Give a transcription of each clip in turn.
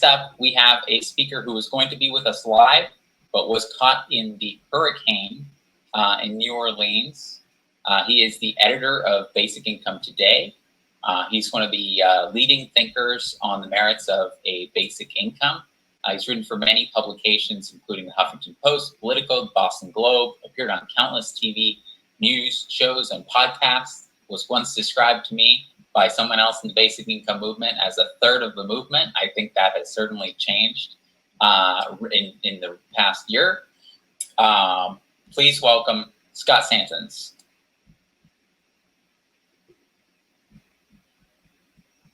Next up, we have a speaker who is going to be with us live, but was caught in the hurricane in New Orleans. He is the editor of Basic Income Today. He's one of the leading thinkers on the merits of a basic income. He's written for many publications, including the Huffington Post, Politico, Boston Globe, appeared on countless TV news shows and podcasts, was once described to me by someone else in the basic income movement as a third of the movement. I think that has certainly changed in the past year. Please welcome Scott Santens.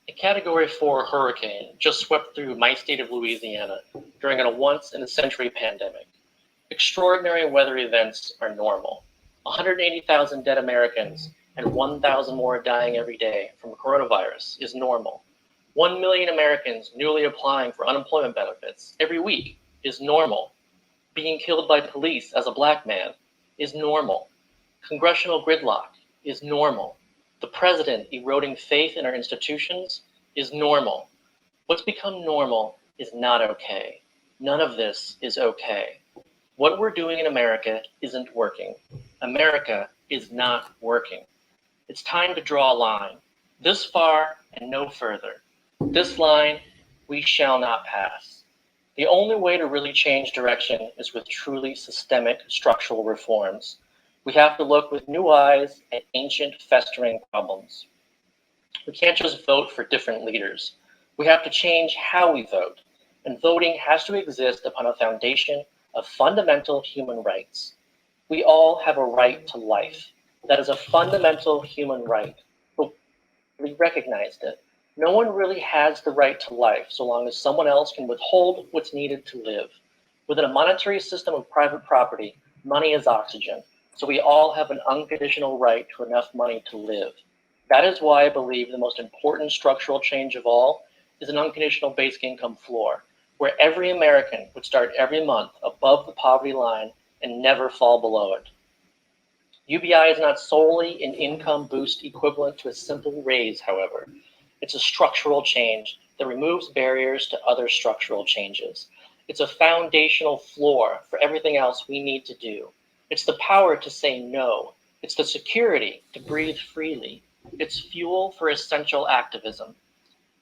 A Category 4 hurricane just swept through my state of Louisiana during a once-in-a-century pandemic. Extraordinary weather events are normal. 180,000 dead Americans and 1,000 more dying every day from coronavirus is normal. 1 million Americans newly applying for unemployment benefits every week is normal. Being killed by police as a black man is normal. Congressional gridlock is normal. The president eroding faith in our institutions is normal. What's become normal is not okay. None of this is okay. What we're doing in America isn't working. America is not working. It's time to draw a line. This far and no further. This line we shall not pass. The only way to really change direction is with truly systemic structural reforms. We have to look with new eyes at ancient festering problems. We can't just vote for different leaders. We have to change how we vote. And voting has to exist upon a foundation of fundamental human rights. We all have a right to life. That is a fundamental human right. But we recognized it. No one really has the right to life so long as someone else can withhold what's needed to live. Within a monetary system of private property, money is oxygen. So we all have an unconditional right to enough money to live. That is why I believe the most important structural change of all is an unconditional basic income floor, where every American would start every month above the poverty line and never fall below it. UBI is not solely an income boost equivalent to a simple raise, however. It's a structural change that removes barriers to other structural changes. It's a foundational floor for everything else we need to do. It's the power to say no. It's the security to breathe freely. It's fuel for essential activism.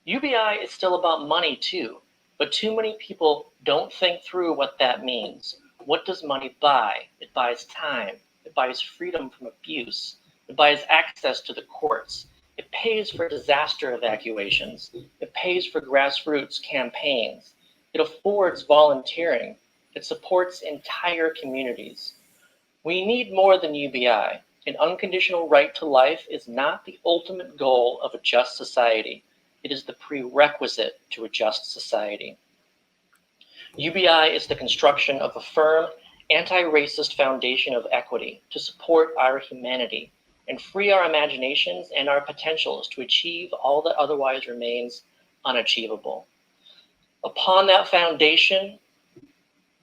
UBI is still about money too, but too many people don't think through what that means. What does money buy? It buys time. It buys freedom from abuse. It buys access to the courts. It pays for disaster evacuations. It pays for grassroots campaigns. It affords volunteering. It supports entire communities. We need more than UBI. An unconditional right to life is not the ultimate goal of a just society. It is the prerequisite to a just society. UBI is the construction of a firm, anti-racist foundation of equity to support our humanity and free our imaginations and our potentials to achieve all that otherwise remains unachievable. Upon that foundation,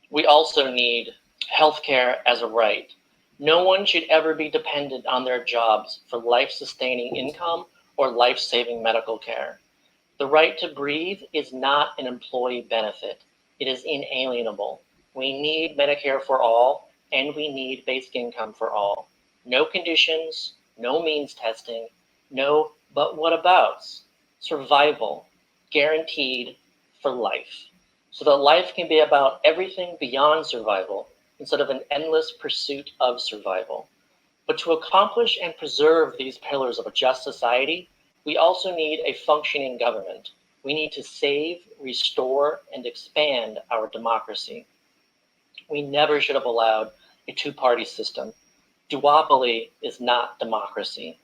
we also need healthcare as a right. No one should ever be dependent on their jobs for life-sustaining income or life-saving medical care. The right to breathe is not an employee benefit. It is inalienable. We need Medicare for all, and we need basic income for all. No conditions, no means testing, no but what abouts. Survival, guaranteed for life. So that life can be about everything beyond survival instead of an endless pursuit of survival. But to accomplish and preserve these pillars of a just society, we also need a functioning government. We need to save, restore, and expand our democracy. We never should have allowed a two-party system. Duopoly is not democracy.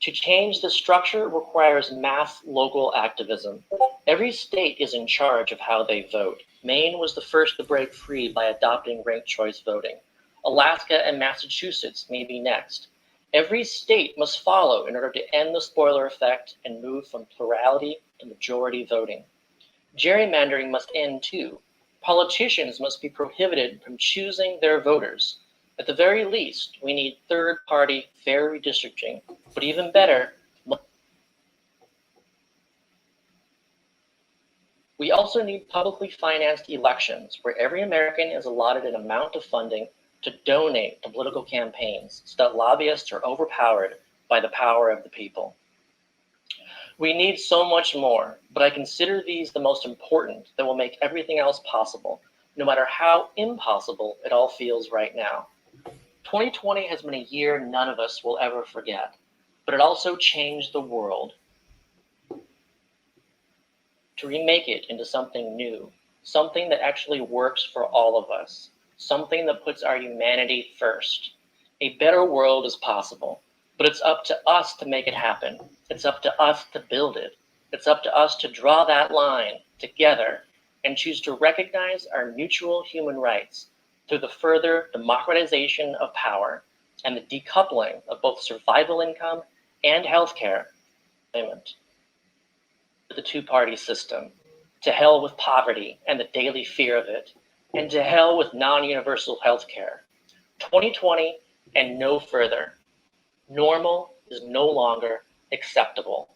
To change the structure requires mass local activism. Every state is in charge of how they vote. Maine was the first to break free by adopting ranked choice voting. Alaska and Massachusetts may be next. Every state must follow in order to end the spoiler effect and move from plurality to majority voting. Gerrymandering must end too. Politicians must be prohibited from choosing their voters. At the very least, we need third-party fair redistricting, but even better, We also need publicly financed elections where every American is allotted an amount of funding to donate to political campaigns so that lobbyists are overpowered by the power of the people. We need so much more, but I consider these the most important that will make everything else possible, no matter how impossible it all feels right now. 2020 has been a year none of us will ever forget, but it also changed the world. To remake it into something new, something that actually works for all of us, something that puts our humanity first. A better world is possible, but it's up to us to make it happen. It's up to us to build it. It's up to us to draw that line together and choose to recognize our mutual human rights through the further democratization of power and the decoupling of both survival income and healthcare payment. The two-party system, to hell with poverty and the daily fear of it, and to hell with non-universal healthcare. 2020 and no further. Normal is no longer acceptable.